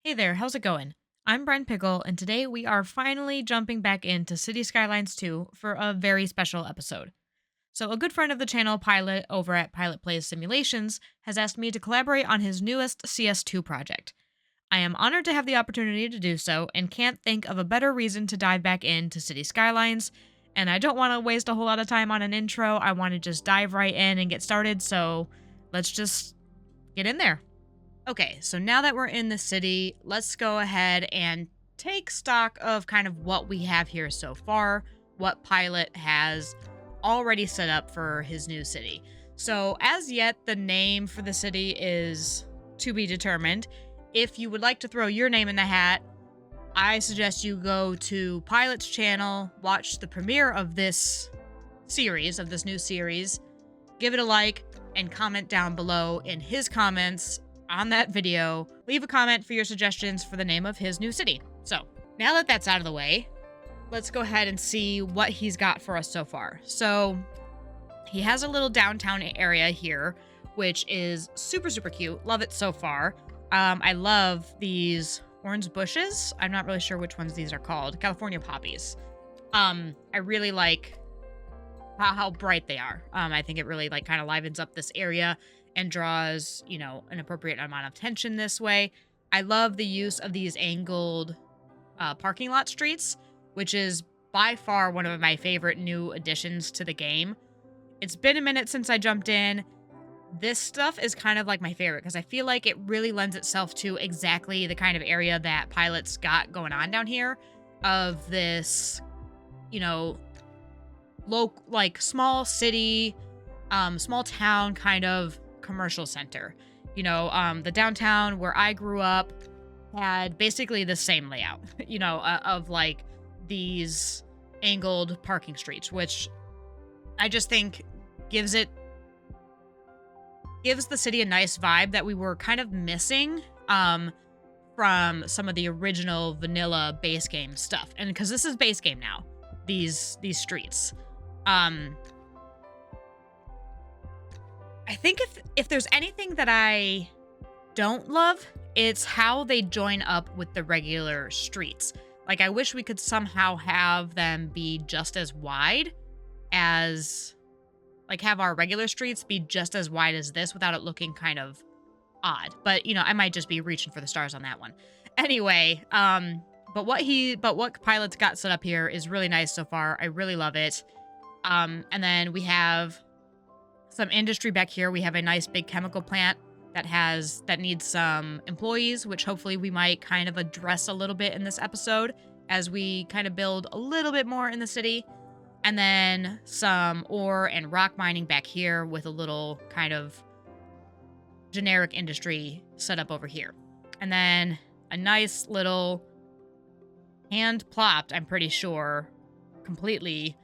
Hey there, how's it going? I'm Brent Pickle, and today we are finally jumping back into Cities Skylines 2 for a very special episode. So, a good friend of the channel, Pilot, over at Pilot Plays Simulations, has asked me to collaborate on his newest CS2 project. I am honored to have the opportunity to do so, and can't think of a better reason to dive back into Cities Skylines. And I don't want to waste a whole lot of time on an intro, I want to just dive right in and get started, so let's just get in there. Okay, so now that we're in the city, let's go ahead and take stock of kind of what we have here so far, what Pilot has already set up for his new city. So, as yet, the name for the city is to be determined. If you would like to throw your name in the hat, I suggest you go to Pilot's channel, watch the premiere of this series, of this new series, give it a like, and comment down below in his comments on that video. Leave a comment for your suggestions for the name of his new city. So, now that that's out of the way, let's go ahead and see what he's got for us so far. So, he has a little downtown area here, which is super, super cute. Love it so far. I love these orange bushes. I'm not really sure which ones these are called. California poppies. I really like how bright they are. I think it really kind of livens up this area and draws, an appropriate amount of tension this way. I love the use of these angled parking lot streets, which is by far one of my favorite new additions to the game. It's been a minute since I jumped in. This stuff is kind of like my favorite because I feel like it really lends itself to exactly the kind of area that Pilot's got going on down here, of this, small city, small town kind of commercial center. The downtown where I grew up had basically the same layout, of these angled parking streets, which I just think gives the city a nice vibe that we were kind of missing from some of the original vanilla base game stuff. And because this is base game now, these streets. I think if there's anything that I don't love, it's how they join up with the regular streets. I wish we could somehow have them be just as wide as, have our regular streets be just as wide as this without it looking kind of odd. But, I might just be reaching for the stars on that one. Anyway, but what Pilot's got set up here is really nice so far. I really love it. And then we have some industry back here. We have a nice big chemical plant that needs some employees, which hopefully we might kind of address a little bit in this episode as we kind of build a little bit more in the city. And then some ore and rock mining back here with a little kind of generic industry set up over here. And then a nice little hand-plopped, I'm pretty sure, completely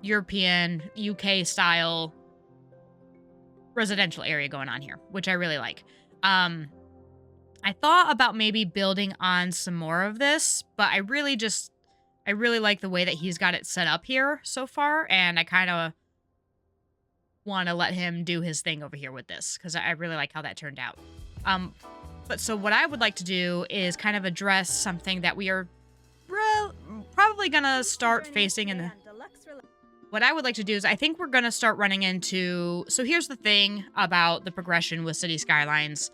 European, UK style residential area going on here, which I really like. I thought about maybe building on some more of this, but I really like the way that he's got it set up here so far, and I kind of want to let him do his thing over here with this because I really like how that turned out. But so what I would like to do is kind of address something that we are probably gonna start facing in the... What I would like to do is I think we're gonna start running into... So here's the thing about the progression with City Skylines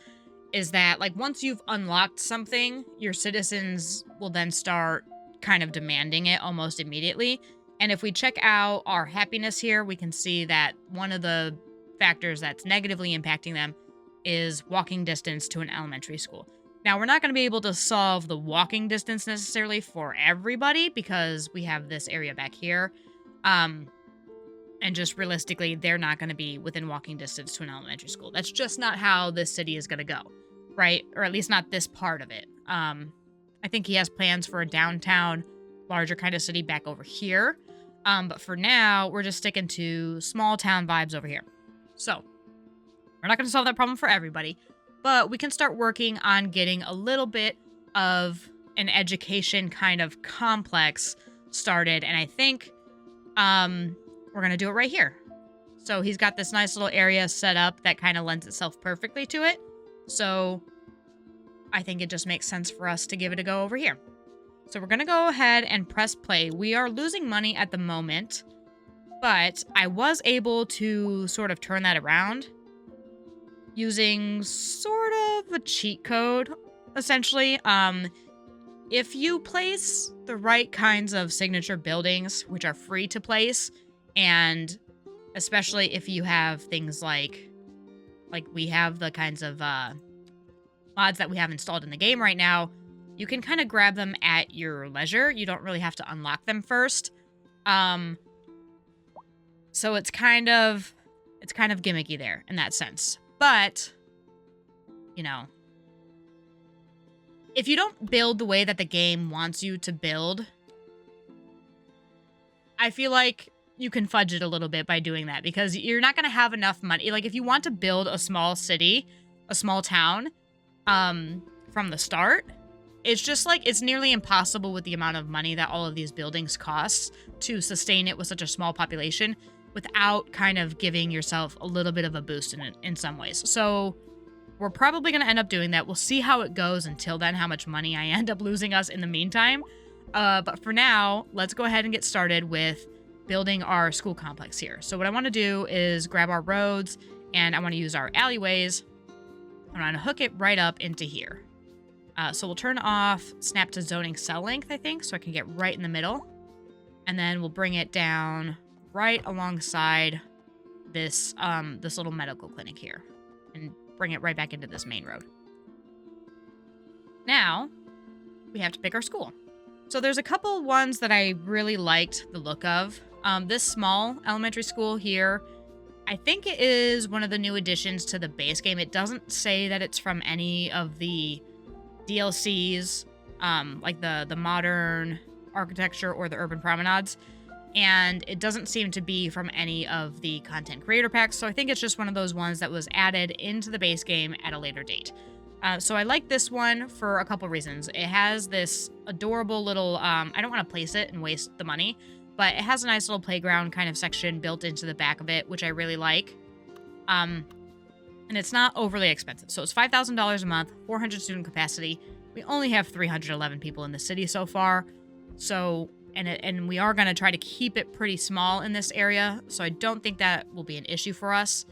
is that once you've unlocked something, your citizens will then start kind of demanding it almost immediately. And if we check out our happiness here, we can see that one of the factors that's negatively impacting them is walking distance to an elementary school. Now, we're not going to be able to solve the walking distance necessarily for everybody because we have this area back here. And just realistically, they're not going to be within walking distance to an elementary school. That's just not how this city is going to go, right? Or at least not this part of it. I think he has plans for a downtown, larger kind of city back over here. But for now, we're just sticking to small town vibes over here. So, we're not going to solve that problem for everybody, but we can start working on getting a little bit of an education kind of complex started. And I think we're going to do it right here. So he's got this nice little area set up that kind of lends itself perfectly to it. So I think it just makes sense for us to give it a go over here. So we're going to go ahead and press play. We are losing money at the moment, but I was able to sort of turn that around using sort of a cheat code, essentially. If you place the right kinds of signature buildings, which are free to place, and especially if you have things like we have the kinds of mods that we have installed in the game right now, you can kind of grab them at your leisure. You don't really have to unlock them first. So it's kind of gimmicky there in that sense. But, you know, if you don't build the way that the game wants you to build, I feel like you can fudge it a little bit by doing that, because you're not going to have enough money. Like, if you want to build a small city, a small town, from the start, it's just like, it's nearly impossible with the amount of money that all of these buildings cost to sustain it with such a small population without kind of giving yourself a little bit of a boost in some ways. So we're probably going to end up doing that. We'll see how it goes until then, how much money I end up losing us in the meantime. But for now, let's go ahead and get started with building our school complex here. So what I want to do is grab our roads, and I want to use our alleyways. I want to hook it right up into here. So we'll turn off snap to zoning cell length, I think, so I can get right in the middle. And then we'll bring it down right alongside this this little medical clinic here, and bring it right back into this main road. Now, we have to pick our school. So there's a couple ones that I really liked the look of. This small elementary school here, I think it is one of the new additions to the base game. It doesn't say that it's from any of the DLCs, like the modern architecture or the urban promenades. And it doesn't seem to be from any of the content creator packs. So I think it's just one of those ones that was added into the base game at a later date. So I like this one for a couple reasons. It has this adorable little, I don't want to place it and waste the money, but it has a nice little playground kind of section built into the back of it, which I really like. And it's not overly expensive. So it's $5,000 a month, 400 student capacity. We only have 311 people in the city so far. So, and we are going to try to keep it pretty small in this area. So I don't think that will be an issue for us.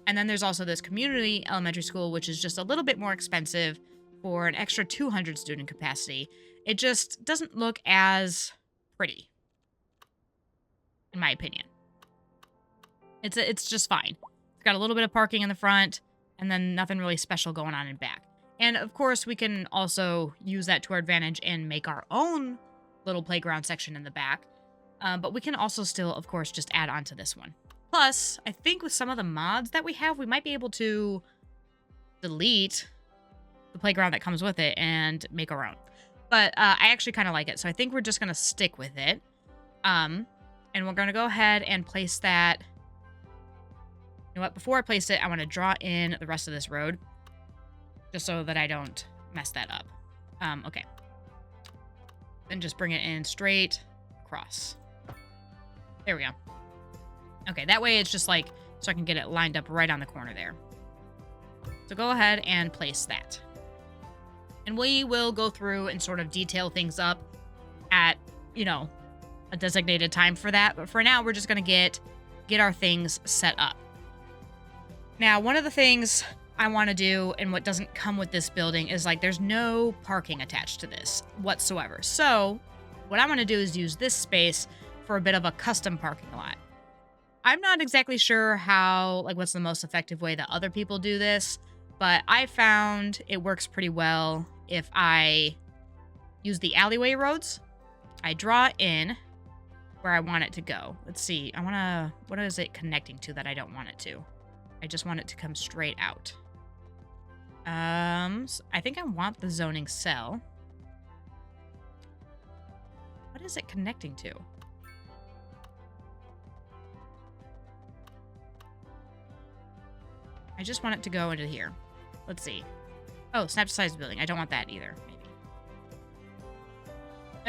And then there's also this community elementary school, which is just a little bit more expensive for an extra 200 student capacity. It just doesn't look as pretty, in my opinion. It's just fine. It's got a little bit of parking in the front, and then nothing really special going on in back. And of course, we can also use that to our advantage and make our own little playground section in the back. But we can also still, of course, just add on to this one. Plus, I think with some of the mods that we have, we might be able to delete the playground that comes with it and make our own. But I actually kind of like it, so I think we're just going to stick with it. And we're going to go ahead and place that. You know what? Before I place it, I want to draw in the rest of this road, just so that I don't mess that up. Okay. Then just bring it in straight across. There we go. Okay, that way it's just like, so I can get it lined up right on the corner there. So go ahead and place that. And we will go through and sort of detail things up at, you know, a designated time for that. But for now, we're just going to get our things set up. Now, one of the things I want to do, and what doesn't come with this building, is like there's no parking attached to this whatsoever. So what I want to do is use this space for a bit of a custom parking lot. I'm not exactly sure how, like, what's the most effective way that other people do this, but I found it works pretty well if I use the alleyway roads. I draw in where I want it to go. Let's see. What is it connecting to that I don't want it to? I just want it to come straight out. So I think I want the zoning cell. What is it connecting to? I just want it to go into here. Let's see. Oh, snap to size building. I don't want that either, maybe.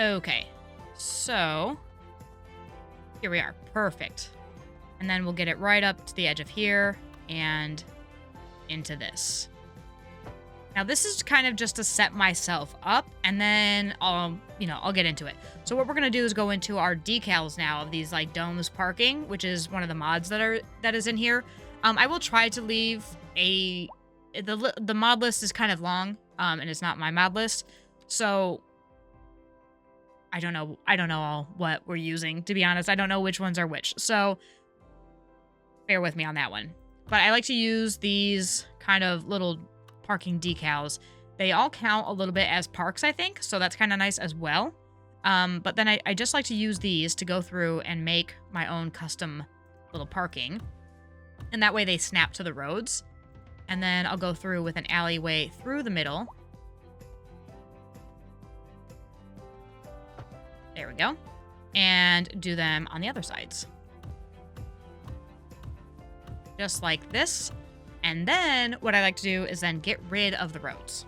Okay. So, here we are. Perfect. And then we'll get it right up to the edge of here and into this. Now this is kind of just to set myself up, and then I'll get into it. So what we're gonna do is go into our decals now of these like domes parking, which is one of the mods that is in here. I will try to leave the mod list is kind of long, and it's not my mod list, so I don't know all what we're using, to be honest. I don't know which ones are which, so bear with me on that one. But I like to use these kind of little parking decals. They all count a little bit as parks, I think, so that's kind of nice as well. But then I just like to use these to go through and make my own custom little parking, and that way they snap to the roads. And then I'll go through with an alleyway through the middle. There we go. And do them on the other sides. Just like this. And then what I like to do is then get rid of the roads.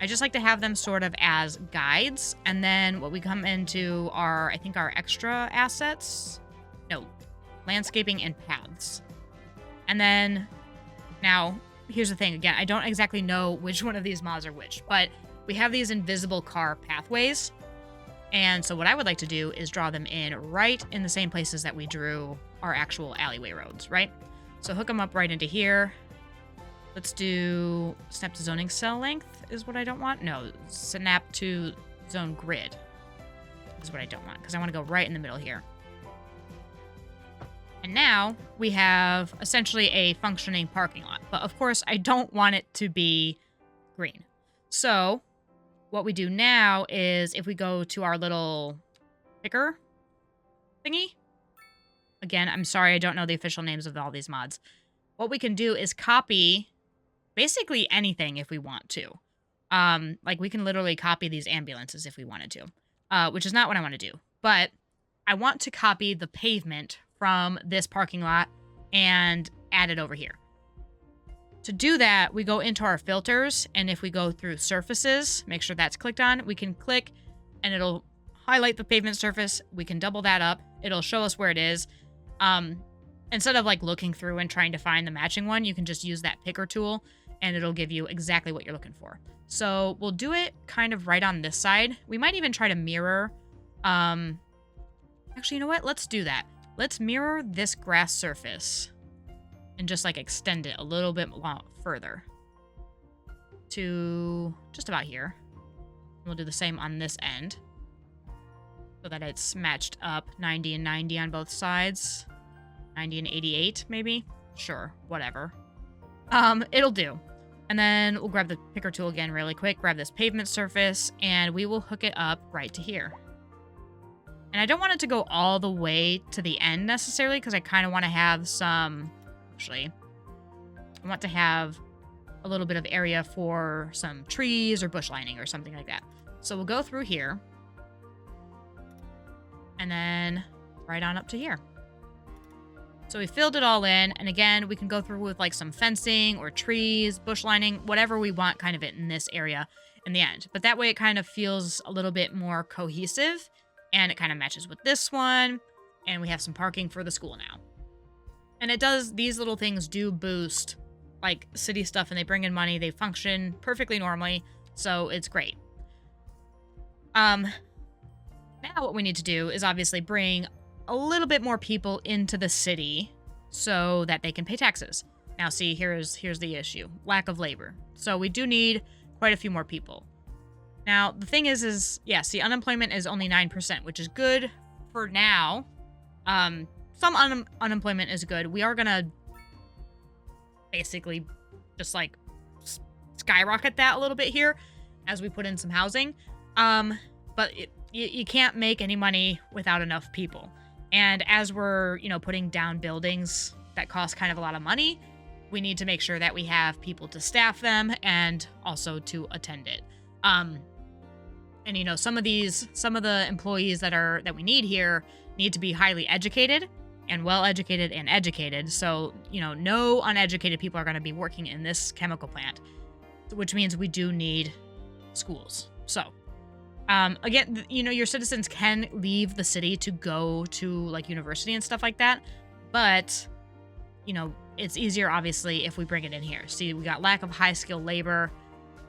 I just like to have them sort of as guides. And then what we come into are, I think, our extra assets. No, landscaping and paths. And then, now, here's the thing. Again, I don't exactly know which one of these mods are which, but we have these invisible car pathways. And so what I would like to do is draw them in right in the same places that we drew our actual alleyway roads, right? So hook them up right into here. Let's do snap to zoning cell length is what I don't want. No, snap to zone grid is what I don't want, because I want to go right in the middle here. And now we have essentially a functioning parking lot. But of course, I don't want it to be green. So what we do now is if we go to our little picker thingy. Again, I'm sorry, I don't know the official names of all these mods. What we can do is copy basically anything if we want to. Like we can literally copy these ambulances if we wanted to, which is not what I want to do. But I want to copy the pavement from this parking lot and add it over here. To do that, we go into our filters, and if we go through surfaces, make sure that's clicked on, we can click and it'll highlight the pavement surface. We can double that up. It'll show us where it is. Instead of like looking through and trying to find the matching one, you can just use that picker tool and it'll give you exactly what you're looking for. So we'll do it kind of right on this side. We might even try to mirror. Actually, you know what? Let's do that. Let's mirror this grass surface and just like extend it a little bit further to just about here. We'll do the same on this end so that it's matched up 90 and 90 on both sides. 90 and 88 maybe? Sure, whatever. It'll do. And then we'll grab the picker tool again really quick, grab this pavement surface, and we will hook it up right to here. And I don't want it to go all the way to the end necessarily, because I kind of want to have some, actually, I want to have a little bit of area for some trees or bush lining or something like that. So we'll go through here and then right on up to here. So we filled it all in, and again, we can go through with like some fencing or trees, bush lining, whatever we want kind of it in this area in the end. But that way it kind of feels a little bit more cohesive, and it kind of matches with this one, and we have some parking for the school now. And it does, these little things do boost like city stuff, and they bring in money, they function perfectly normally, so it's great. Now what we need to do is obviously bring a little bit more people into the city so that they can pay taxes. Now see, here's the issue. Lack of labor. So we do need quite a few more people. Now the thing is yeah, see, unemployment is only 9%, which is good for now. Some unemployment is good. We are gonna basically just like skyrocket that a little bit here as we put in some housing. But you can't make any money without enough people. And as we're, putting down buildings that cost kind of a lot of money, we need to make sure that we have people to staff them and also to attend it. And some of the employees that we need here need to be highly educated and well educated and educated. So, no uneducated people are going to be working in this chemical plant, which means we do need schools. So, again, your citizens can leave the city to go to like university and stuff like that. But, it's easier, obviously, if we bring it in here. See, we got lack of high-skilled labor,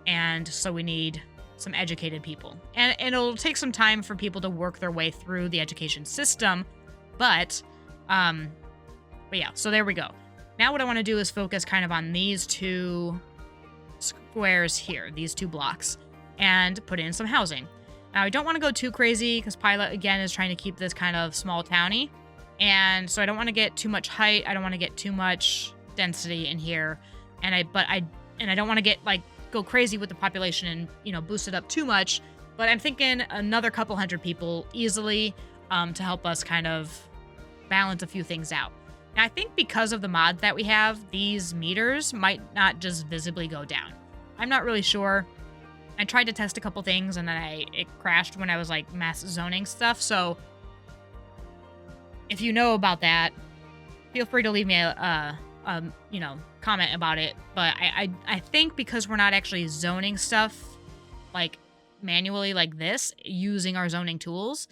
and so we need some educated people. And it'll take some time for people to work their way through the education system, but yeah, so there we go. Now what I want to do is focus kind of on these 2 squares here, these 2 blocks, and put in some housing. Now, I don't want to go too crazy because Pilot, again, is trying to keep this kind of small towny. And so I don't want to get too much height. I don't want to get too much density in here. And I don't want to get like go crazy with the population and, you know, boost it up too much. But I'm thinking another couple hundred people easily to help us kind of balance a few things out. Now, I think because of the mods that we have, these meters might not just visibly go down. I'm not really sure. I tried to test a couple things and then it crashed when I was like mass zoning stuff. So if you know about that, feel free to leave me a you know, comment about it. But I think because we're not actually zoning stuff like manually like this using our zoning tools,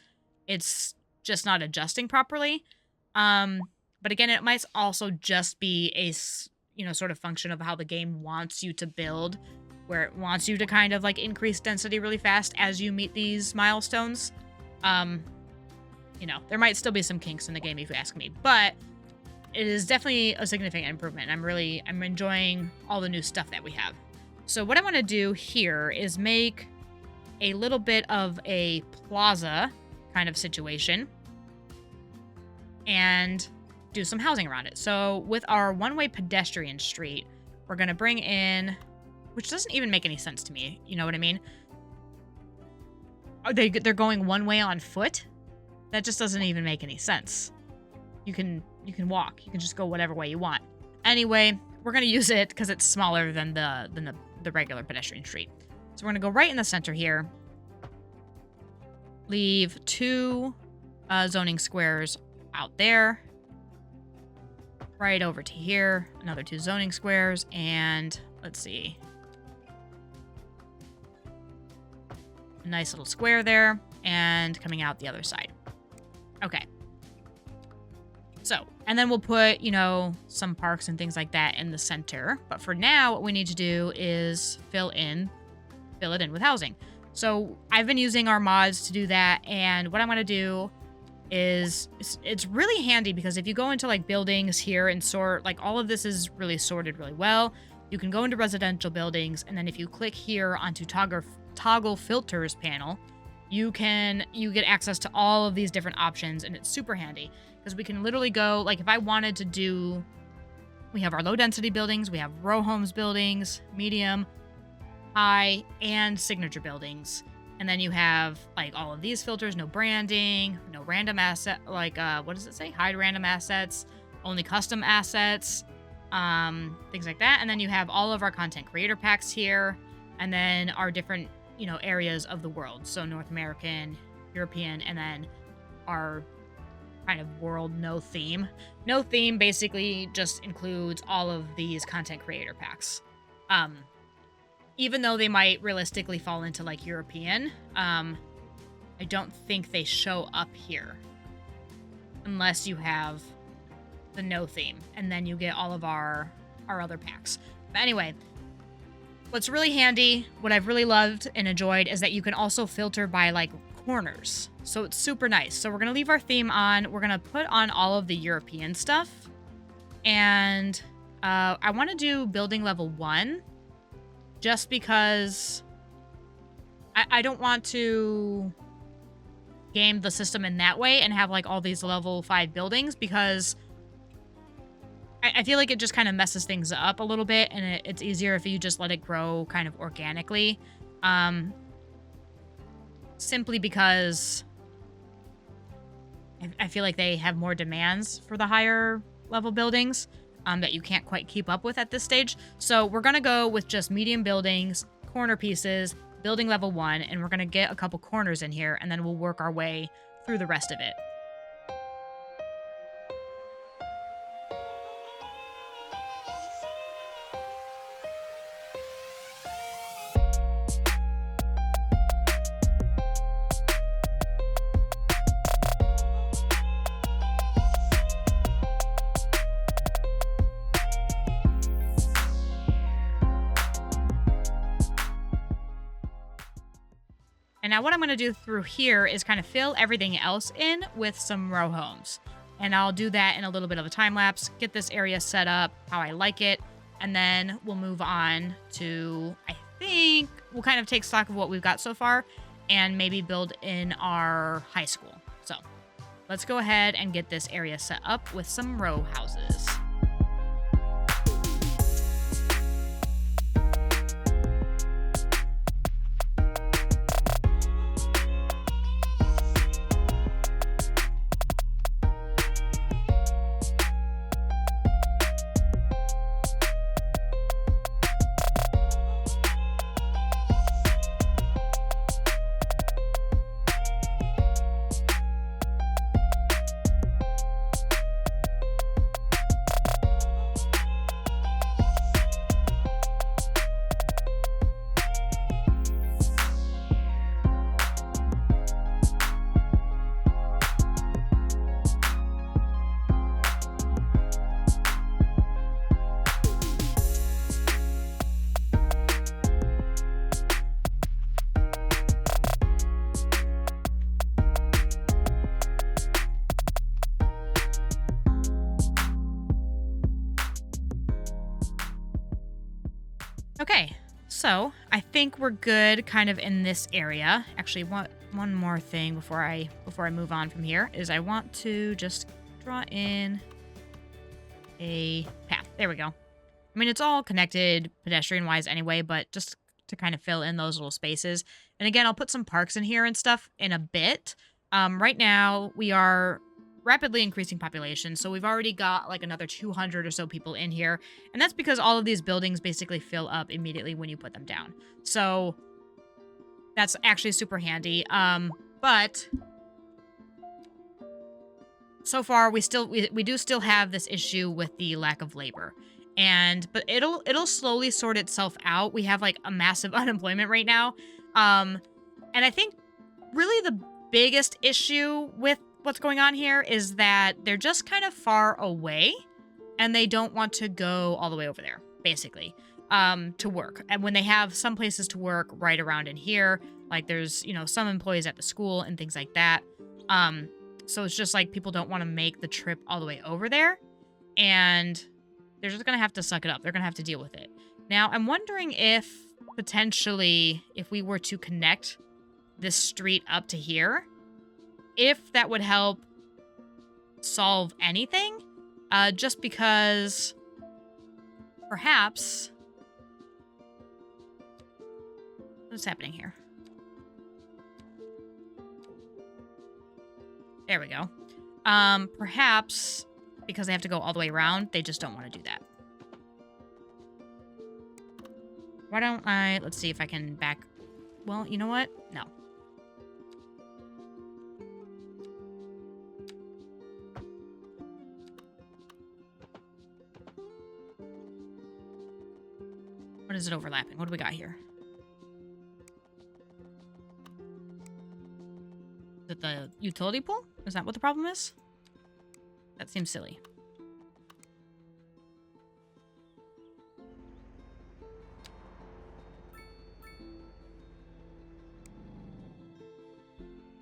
it's just not adjusting properly. But again, it might also just be a, you know, sort of function of how the game wants you to build, where it wants you to kind of like increase density really fast as you meet these milestones. You know, there might still be some kinks in the game if you ask me, but it is definitely a significant improvement. I'm enjoying all the new stuff that we have. So what I want to do here is make a little bit of a plaza kind of situation and do some housing around it. So with our one-way pedestrian street, we're going to bring in, which doesn't even make any sense to me. You know what I mean? They're going one way on foot? That just doesn't even make any sense. You can walk. You can just go whatever way you want. Anyway, we're going to use it because it's smaller than the regular pedestrian street. So we're going to go right in the center here. Leave 2 zoning squares out there. Right over to here. Another 2 zoning squares. And let's see. A nice little square there. And coming out the other side. Okay. So, and then we'll put, you know, some parks and things like that in the center. But for now, what we need to do is fill it in with housing. So I've been using our mods to do that. And what I'm going to do is, it's really handy because if you go into like buildings here and sort, like all of this is really sorted really well. You can go into residential buildings. And then if you click here onto toggle filters panel, you get access to all of these different options, and it's super handy because we can literally go, like if I wanted to do, we have our low density buildings, we have row homes buildings, medium, high, and signature buildings. And then you have like all of these filters, no branding, no random asset, like what does it say? Hide random assets, only custom assets, things like that. And then you have all of our content creator packs here, and then our different, you know, areas of the world. So North American, European, and then our kind of world no theme. No theme basically just includes all of these content creator packs. Even though they might realistically fall into like European, I don't think they show up here unless you have the no theme, and then you get all of our other packs. But anyway, what's really handy, what I've really loved and enjoyed, is that you can also filter by like corners. So it's super nice. So we're going to leave our theme on. We're going to put on all of the European stuff. And I want to do building level 1 just because I don't want to game the system in that way and have like all these level 5 buildings, because I feel like it just kind of messes things up a little bit, and it's easier if you just let it grow kind of organically. Simply because I feel like they have more demands for the higher level buildings that you can't quite keep up with at this stage. So we're going to go with just medium buildings, corner pieces, building level 1, and we're going to get a couple corners in here, and then we'll work our way through the rest of it. And now what I'm going to do through here is kind of fill everything else in with some row homes. And I'll do that in a little bit of a time lapse, get this area set up how I like it, and then we'll move on to, I think, we'll kind of take stock of what we've got so far and maybe build in our high school. So let's go ahead and get this area set up with some row houses. Okay, so I think we're good kind of in this area. Actually, one more thing before I move on from here is I want to just draw in a path. There we go. I mean, it's all connected pedestrian-wise anyway, but just to kind of fill in those little spaces. And again, I'll put some parks in here and stuff in a bit. Right now, we are rapidly increasing population, so we've already got like another 200 or so people in here, and that's because all of these buildings basically fill up immediately when you put them down. So that's actually super handy. But so far we do still have this issue with the lack of labor, but it'll slowly sort itself out. We have like a massive unemployment right now, and I think really the biggest issue with what's going on here is that they're just kind of far away and they don't want to go all the way over there, basically, to work. And when they have some places to work right around in here, like there's, some employees at the school and things like that. So it's just like people don't want to make the trip all the way over there, and they're just going to have to suck it up. They're going to have to deal with it. Now, I'm wondering if potentially if we were to connect this street up to here, if that would help solve anything, just because perhaps... What's happening here? There we go. Perhaps because they have to go all the way around, they just don't want to do that. Why don't I... Let's see if I can back... Well, you know what? No. What is it overlapping? What do we got here? Is it the utility pole? Is that what the problem is? That seems silly.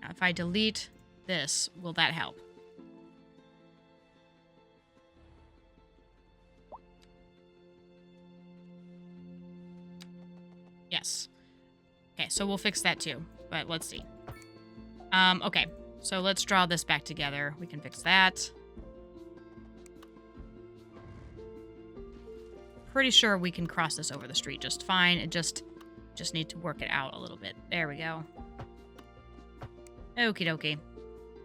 Now, if I delete this, will that help? Yes. Okay, so we'll fix that too, but let's see. Okay, so let's draw this back together. We can fix that. Pretty sure we can cross this over the street just fine. It just need to work it out a little bit. There we go. Okie dokie.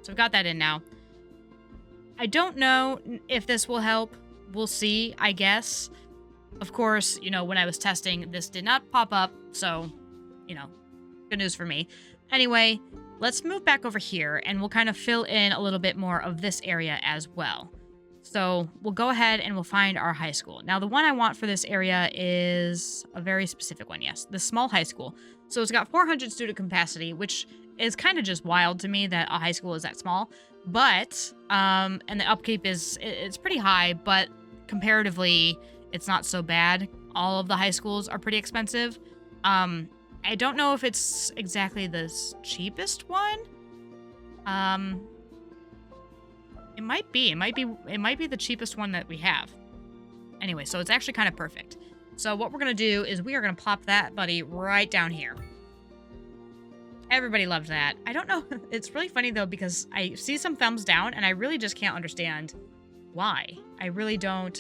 So we've got that in now. I don't know if this will help. We'll see, I guess. Of course, when I was testing, this did not pop up, so, good news for me. Anyway, let's move back over here, and we'll kind of fill in a little bit more of this area as well. So we'll go ahead and we'll find our high school. Now, the one I want for this area is a very specific one, yes, the small high school. So it's got 400 student capacity, which is kind of just wild to me that a high school is that small. But, and the upkeep it's pretty high, but comparatively... it's not so bad. All of the high schools are pretty expensive. And I don't know if it's exactly the cheapest one. It might be. It might be the cheapest one that we have. Anyway, so it's actually kind of perfect. So what we're going to do is we are going to plop that buddy right down here. Everybody loved that. I don't know. It's really funny, though, because I see some thumbs down, and I really just can't understand why. I really don't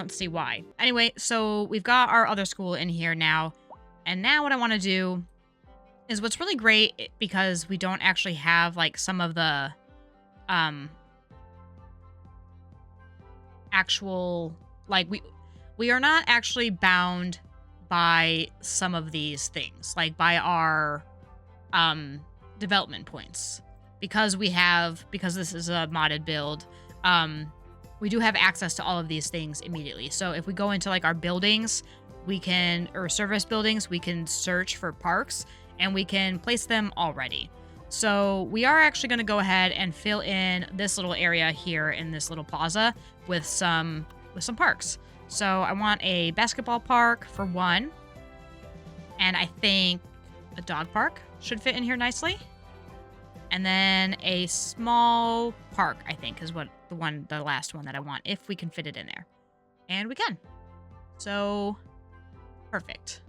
see why. Anyway, so we've got our other school in here now. And now what I want to do is what's really great, because we don't actually have, like, some of the actual, like, we are not actually bound by some of these things, like by our development points, because this is a modded build. We do have access to all of these things immediately. So if we go into like our buildings, or service buildings, we can search for parks and we can place them already. So we are actually going to go ahead and fill in this little area here in this little plaza with some parks. So I want a basketball park for one. And I think a dog park should fit in here nicely. And then a small park, I think, is the last one that I want, if we can fit it in there. And we can. So, perfect.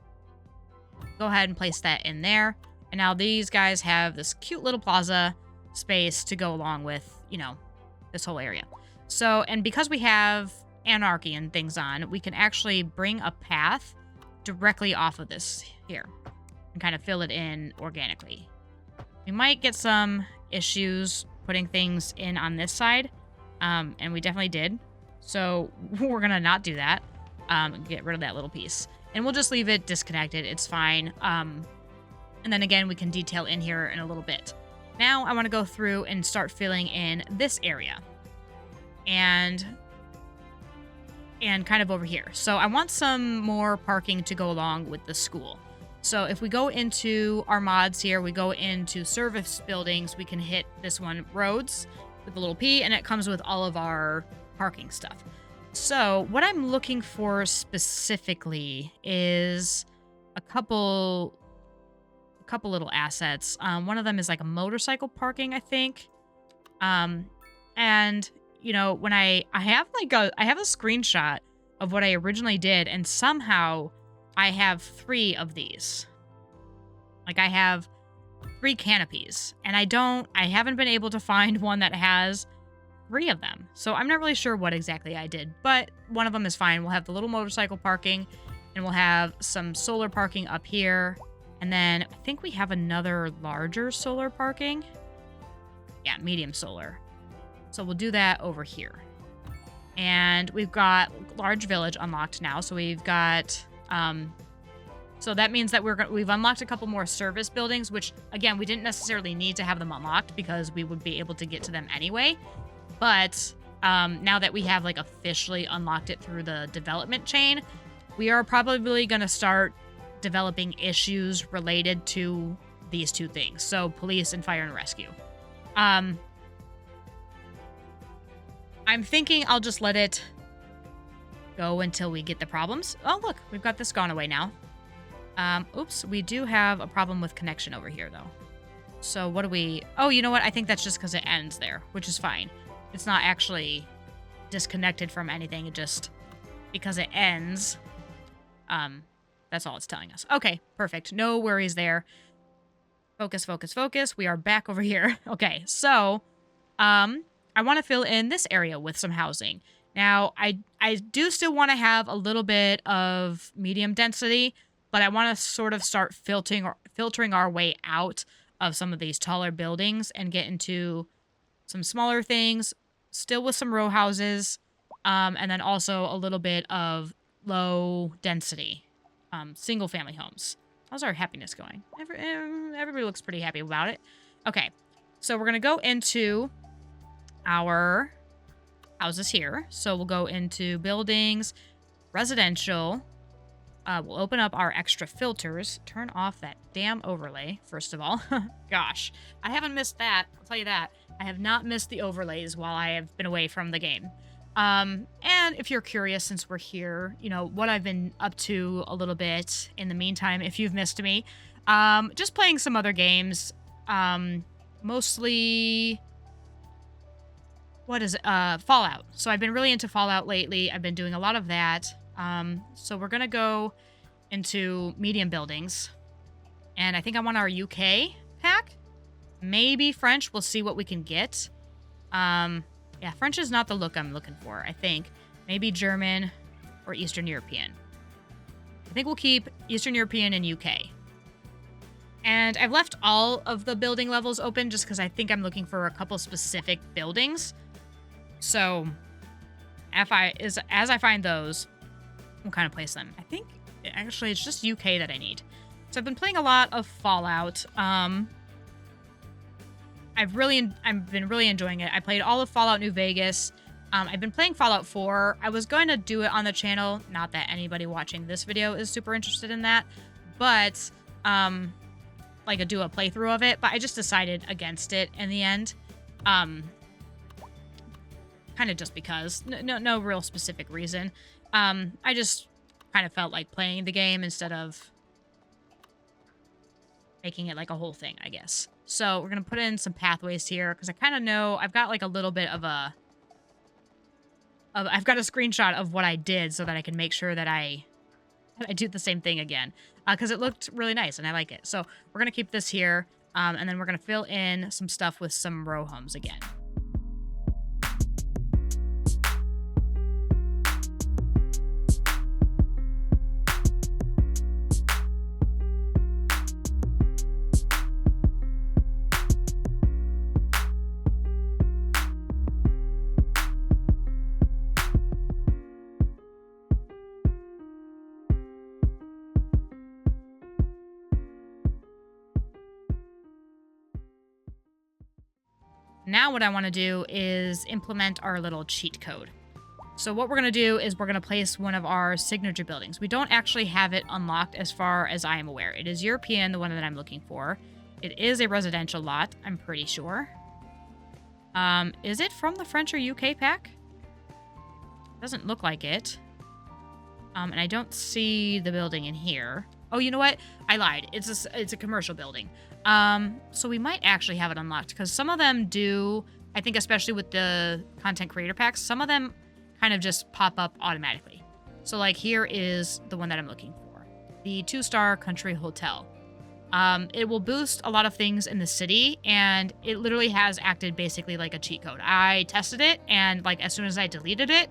Go ahead and place that in there. And now these guys have this cute little plaza space to go along with, this whole area. So, and because we have anarchy and things on, we can actually bring a path directly off of this here and kind of fill it in organically. We might get some issues putting things in on this side, and we definitely did. So we're going to not do that, get rid of that little piece. And we'll just leave it disconnected. It's fine. And then again, we can detail in here in a little bit. Now I want to go through and start filling in this area. And kind of over here. So I want some more parking to go along with the school. So if we go into our mods here, we go into service buildings, we can hit this one, roads, with a little P, and it comes with all of our parking stuff. So what I'm looking for specifically is a couple little assets. One of them is like a motorcycle parking, I think. And when I have a screenshot of what I originally did, and somehow I have 3 of these. Like, I have 3 canopies, and I haven't been able to find one that has 3 of them. So I'm not really sure what exactly I did, but one of them is fine. We'll have the little motorcycle parking, and we'll have some solar parking up here. And then I think we have another larger solar parking. Yeah, medium solar. So we'll do that over here. And we've got large village unlocked now. So we've got, so that means that we've unlocked a couple more service buildings, which again, we didn't necessarily need to have them unlocked because we would be able to get to them anyway. But now that we have like officially unlocked it through the development chain, we are probably going to start developing issues related to these 2 things. So police and fire and rescue. I'm thinking I'll just let it go until we get the problems. Oh, look, we've got this gone away now. Oops, we do have a problem with connection over here, though. So what do we... Oh, you know what? I think that's just because it ends there, which is fine. It's not actually disconnected from anything. It just... Because it ends, that's all it's telling us. Okay, perfect. No worries there. Focus, focus, focus. We are back over here. Okay, so... I want to fill in this area with some housing. Now, I do still want to have a little bit of medium density, but I want to sort of start filtering our way out of some of these taller buildings and get into some smaller things, still with some row houses, and then also a little bit of low density, single family homes. How's our happiness going? Everybody looks pretty happy about it. Okay, so we're going to go into our houses here. So we'll go into buildings, residential. We'll open up our extra filters. Turn off that damn overlay, first of all. Gosh, I haven't missed that. I'll tell you that. I have not missed the overlays while I have been away from the game. And if you're curious, since we're here, you know, what I've been up to a little bit in the meantime, if you've missed me, just playing some other games, mostly, what is it? Fallout. So I've been really into Fallout lately. I've been doing a lot of that. So we're going to go into medium buildings, and I think I want our UK pack, maybe French. We'll see what we can get. Yeah, French is not the look I'm looking for, I think. Maybe German or Eastern European. I think we'll keep Eastern European and UK. And I've left all of the building levels open just because I think I'm looking for a couple specific buildings. So, as I find those, we'll kind of place them. I think, actually, it's just UK that I need. So I've been playing a lot of Fallout. I've been really enjoying it. I played all of Fallout New Vegas. I've been playing Fallout 4. I was going to do it on the channel. Not that anybody watching this video is super interested in that, but like do a playthrough of it. But I just decided against it in the end. Kind of just because. No real specific reason. I just kind of felt like playing the game instead of making it like a whole thing, I guess. So we're going to put in some pathways here because I kind of know I've got like a little bit of I've got a screenshot of what I did so that I can make sure that I do the same thing again because it looked really nice and I like it. So we're going to keep this here and then we're going to fill in some stuff with some row homes again. Now what I want to do is implement our little cheat code. So what we're going to do is we're going to place one of our signature buildings. We don't actually have it unlocked as far as I am aware. It is European, the one that I'm looking for. It is a residential lot, I'm pretty sure. Is it from the French or UK pack? Doesn't look like it. And I don't see the building in here. Oh, you know what? I lied. It's a commercial building. So we might actually have it unlocked because some of them do, I think especially with the content creator packs, some of them kind of just pop up automatically. So like here is the one that I'm looking for. The 2-star country hotel. It will boost a lot of things in the city and it literally has acted basically like a cheat code. I tested it and like as soon as I deleted it,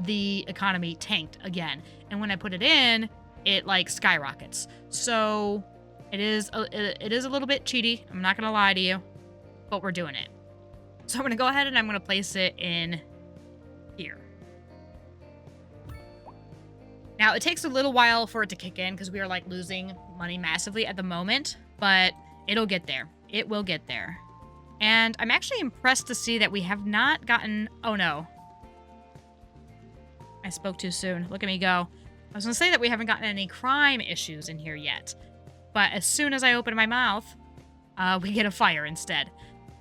the economy tanked again. And when I put it in, it like skyrockets. So it is a little bit cheaty. I'm not going to lie to you, but we're doing it. So I'm going to go ahead and I'm going to place it in here. Now it takes a little while for it to kick in because we are like losing money massively at the moment, but it'll get there. It will get there. And I'm actually impressed to see that we have not gotten, oh no. I spoke too soon. Look at me go. I was going to say that we haven't gotten any crime issues in here yet. But as soon as I open my mouth, we get a fire instead.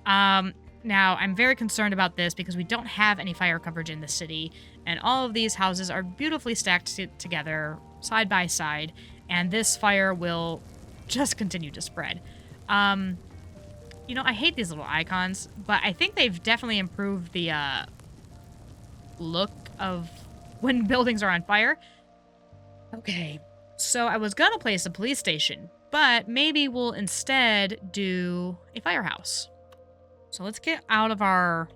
Now, I'm very concerned about this because we don't have any fire coverage in the city. And all of these houses are beautifully stacked together, side by side. And this fire will just continue to spread. You know, I hate these little icons. But I think they've definitely improved the look of when buildings are on fire. Okay, so I was gonna place a police station, but maybe we'll instead do a firehouse. So let's get out of our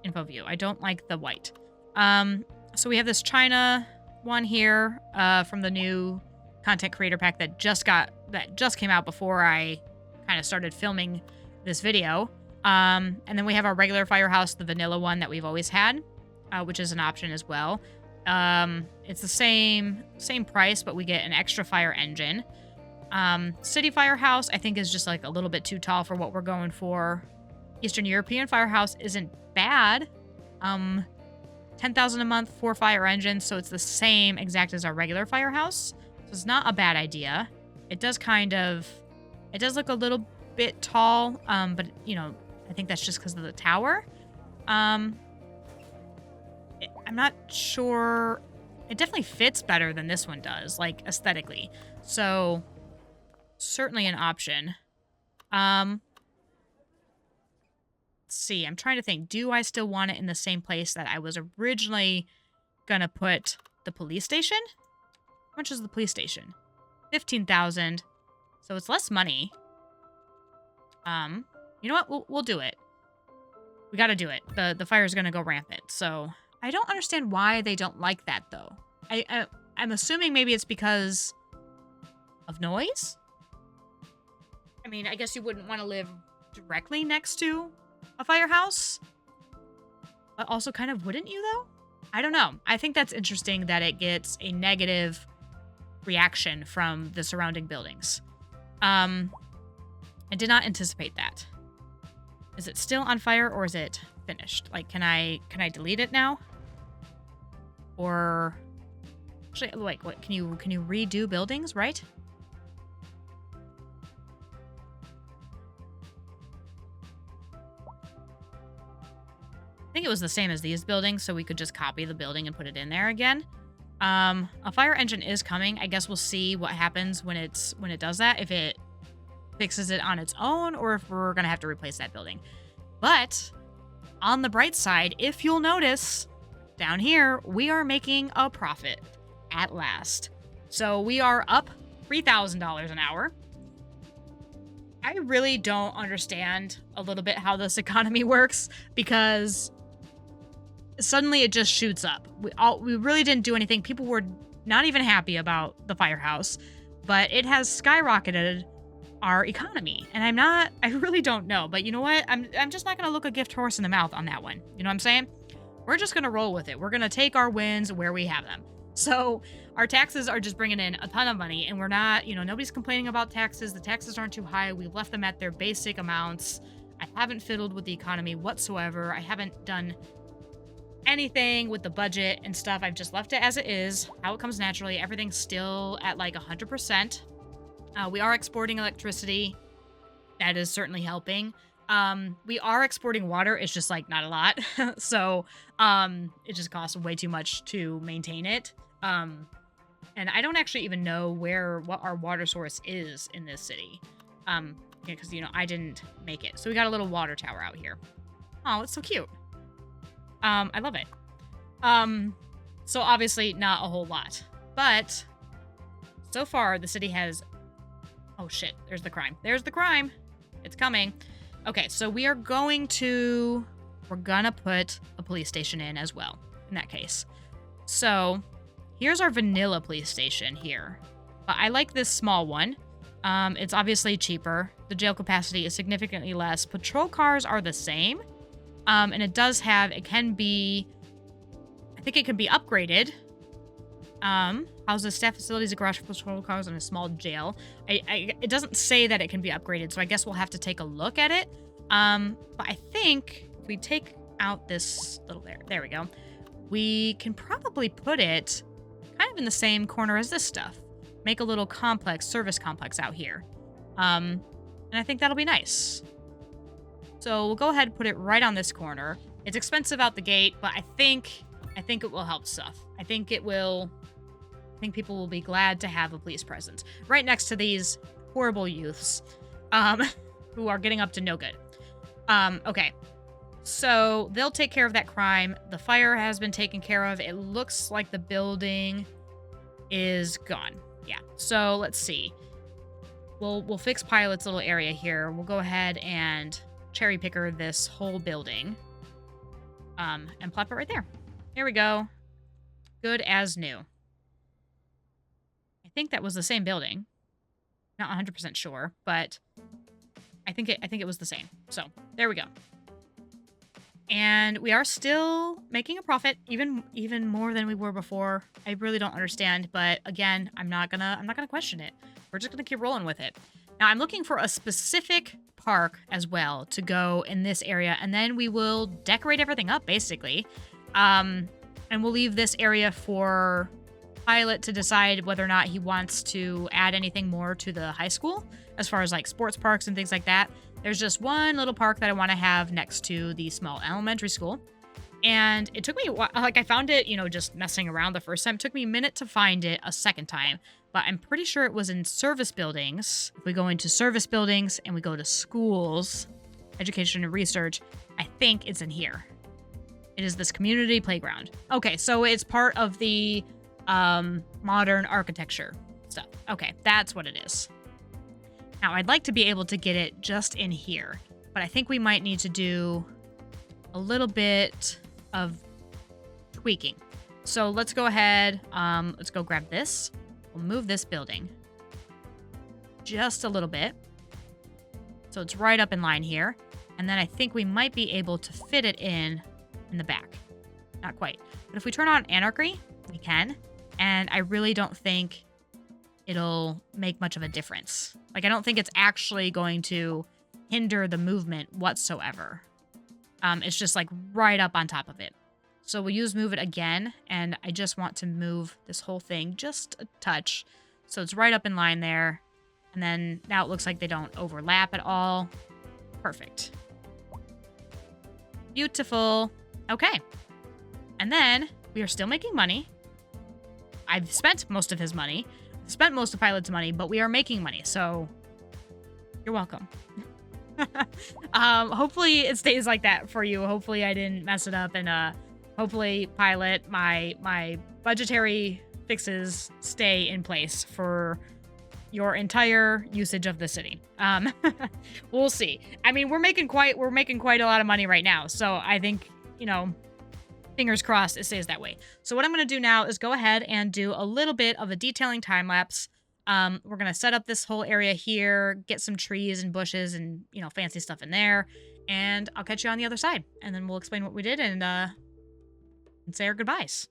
info view. I don't like the white. So we have this China one here from the new content creator pack that just came out before I kind of started filming this video. And then we have our regular firehouse, the vanilla one that we've always had, which is an option as well. It's the same price, but we get an extra fire engine. City Firehouse, I think, is just like a little bit too tall for what we're going for. Eastern European Firehouse isn't bad. 10,000 a month, 4 fire engines, so it's the same exact as our regular firehouse. So it's not a bad idea. It does look a little bit tall, but you know, I think that's just because of the tower. I'm not sure. It definitely fits better than this one does, like aesthetically. So certainly an option. Let's see. I'm trying to think. Do I still want it in the same place that I was originally gonna put the police station? How much is the police station? 15,000. So it's less money. You know what? We'll do it. We got to do it. The fire's gonna go rampant. So I don't understand why they don't like that though. I'm assuming maybe it's because of noise. I mean, I guess you wouldn't want to live directly next to a firehouse, but also kind of wouldn't you though? I don't know. I think that's interesting that it gets a negative reaction from the surrounding buildings. I did not anticipate that. Is it still on fire or is it finished? Like, can I delete it now? Or actually, like, what? Can you redo buildings? Right? I think it was the same as these buildings, so we could just copy the building and put it in there again. A fire engine is coming. I guess we'll see what happens when it does that. If it fixes it on its own or if we're gonna have to replace that building. But on the bright side, if you'll notice down here, we are making a profit at last. So we are up $3,000 an hour. I really don't understand a little bit how this economy works because suddenly it just shoots up. We really didn't do anything. People were not even happy about the firehouse, but it has skyrocketed our economy. And I really don't know. But you know what? I'm just not going to look a gift horse in the mouth on that one. You know what I'm saying? We're just going to roll with it. We're going to take our wins where we have them. So our taxes are just bringing in a ton of money and we're not, nobody's complaining about taxes. The taxes aren't too high. We've left them at their basic amounts. I haven't fiddled with the economy whatsoever. I haven't done anything with the budget and stuff. I've just left it as it is, how it comes naturally. Everything's still at like 100%. We are exporting electricity. That is certainly helping. We are exporting water. It's just like not a lot. So it just costs way too much to maintain it. And I don't actually even know what our water source is in this city. Because, I didn't make it. So we got a little water tower out here. Oh, it's so cute. I love it. So obviously not a whole lot, but so far the city has, oh shit, there's the crime. There's the crime. It's coming. Okay, so we're gonna put a police station in as well, in that case. So here's our vanilla police station here. But I like this small one. It's obviously cheaper. The jail capacity is significantly less. Patrol cars are the same. And I think it can be upgraded. Houses, staff facilities, a garage for patrol cars, and a small jail. It doesn't say that it can be upgraded, so I guess we'll have to take a look at it. But I think if we take out this little there we go. We can probably put it kind of in the same corner as this stuff. Make a little service complex out here. And I think that'll be nice. So we'll go ahead and put it right on this corner. It's expensive out the gate, but I think it will help stuff. I think people will be glad to have a police presence right next to these horrible youths who are getting up to no good. Okay. So they'll take care of that crime. The fire has been taken care of. It looks like the building is gone. Yeah. So let's see. We'll fix Pilot's little area here. We'll go ahead and cherry picker this whole building. And plop it right there. There we go. Good as new. I think that was the same building. Not 100% sure, but I think it was the same. So there we go. And we are still making a profit, even more than we were before. I really don't understand, but again, I'm not gonna question it. We're just gonna keep rolling with it. Now I'm looking for a specific park as well to go in this area, and then we will decorate everything up basically. And we'll leave this area for Pilot to decide whether or not he wants to add anything more to the high school as far as like sports parks and things like that. There's just one little park that I want to have next to the small elementary school. And it took me, like, I found it, just messing around the first time. It took me a minute to find it a second time, but I'm pretty sure it was in service buildings. If we go into service buildings and we go to schools, education and research, I think it's in here. It is this community playground. Okay, so it's part of the modern architecture stuff. Okay, that's what it is. Now, I'd like to be able to get it just in here, but I think we might need to do a little bit of tweaking. So let's go ahead. Let's go grab this. We'll move this building just a little bit. So it's right up in line here. And then I think we might be able to fit it in the back. Not quite. But if we turn on anarchy, we can. And I really don't think it'll make much of a difference. Like, I don't think it's actually going to hinder the movement whatsoever. It's just like right up on top of it. So we'll use move it again, and I just want to move this whole thing just a touch. So it's right up in line there. And then now it looks like they don't overlap at all. Perfect. Beautiful. Okay. And then we are still making money. I've spent most of his money. I've spent most of Pilot's money, but we are making money. So you're welcome. Hopefully it stays like that for you. Hopefully I didn't mess it up, and hopefully Pilot, my budgetary fixes stay in place for your entire usage of the city. We'll see. I mean, we're making quite a lot of money right now, so I think, fingers crossed it stays that way. So what I'm going to do now is go ahead and do a little bit of a detailing time lapse. We're going to set up this whole area here, get some trees and bushes and, fancy stuff in there. And I'll catch you on the other side. And then we'll explain what we did and say our goodbyes.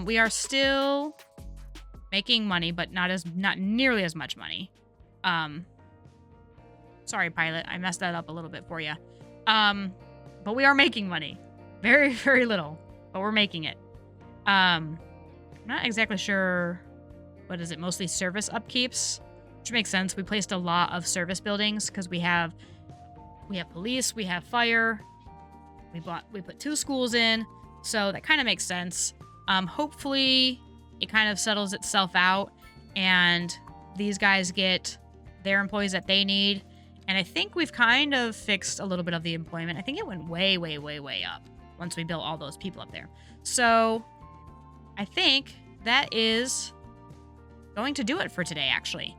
We are still making money, but not nearly as much money. Sorry, pilot, I messed that up a little bit for you. But we are making money. Very, very little, but we're making it. I'm not exactly sure. What is it? Mostly service upkeeps, which makes sense. We placed a lot of service buildings because we have police, we have fire. We put 2 schools in, so that kind of makes sense. Hopefully it kind of settles itself out and these guys get their employees that they need. And I think we've kind of fixed a little bit of the employment. I think it went way, way, way, way up once we built all those people up there. So I think that is going to do it for today, actually.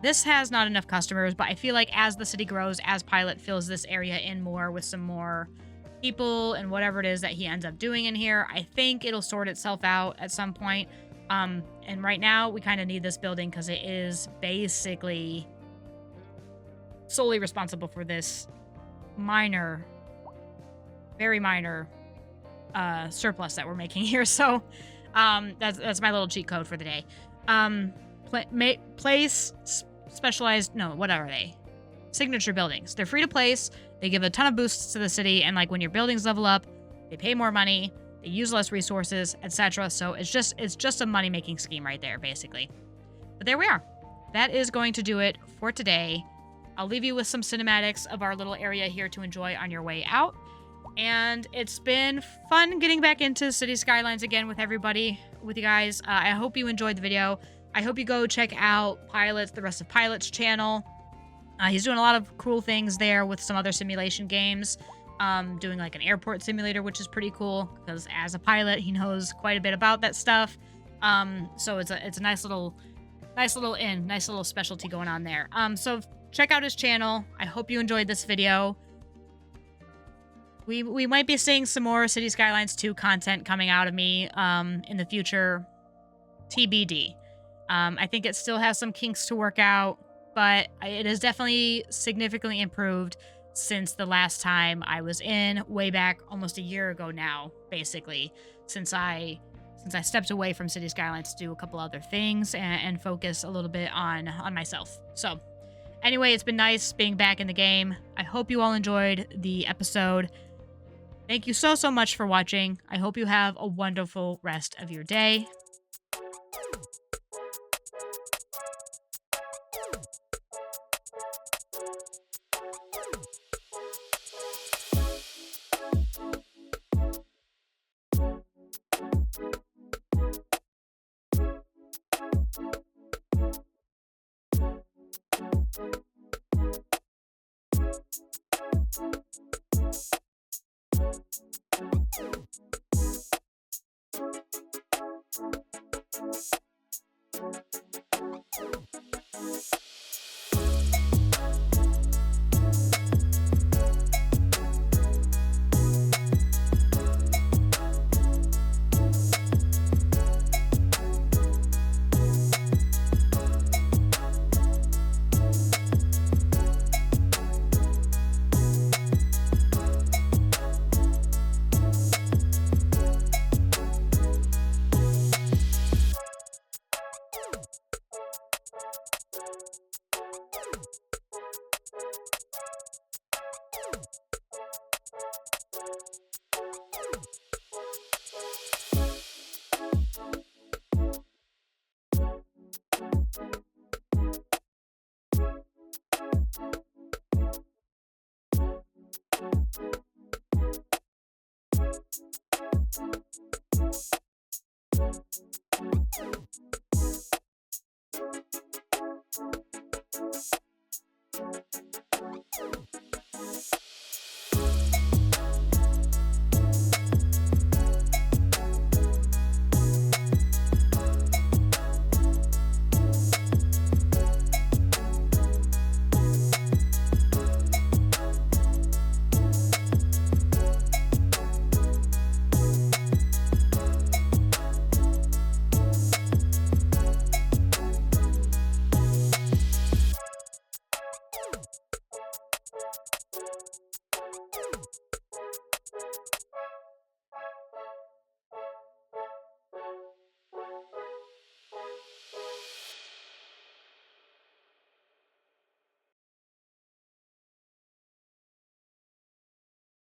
This has not enough customers, but I feel like as the city grows, as Pilot fills this area in more with some more people and whatever it is that he ends up doing in here, I think it'll sort itself out at some point. And right now, we kind of need this building because it is basically solely responsible for this minor, very minor surplus that we're making here. So that's my little cheat code for the day. Place specialized, no, what are they? Signature buildings. They're free to place. They give a ton of boosts to the city, and like when your buildings level up, they pay more money, they use less resources, etc. So it's just a money-making scheme right there, basically. But there we are. That is going to do it for today. I'll leave you with some cinematics of our little area here to enjoy on your way out. And it's been fun getting back into Cities Skylines again with everybody, with you guys. I hope you enjoyed the video. I hope you go check out the rest of Pilot's channel. He's doing a lot of cool things there with some other simulation games. Doing like an airport simulator, which is pretty cool because as a pilot, he knows quite a bit about that stuff. So it's a nice little specialty going on there. So check out his channel. I hope you enjoyed this video. We might be seeing some more Cities Skylines 2 content coming out of me in the future. TBD. I think it still has some kinks to work out, but it is definitely significantly improved since the last time I was in, way back almost a year ago now, basically, since I stepped away from Cities Skylines to do a couple other things and focus a little bit on myself. So anyway, it's been nice being back in the game. I hope you all enjoyed the episode. Thank you so much for watching. I hope you have a wonderful rest of your day.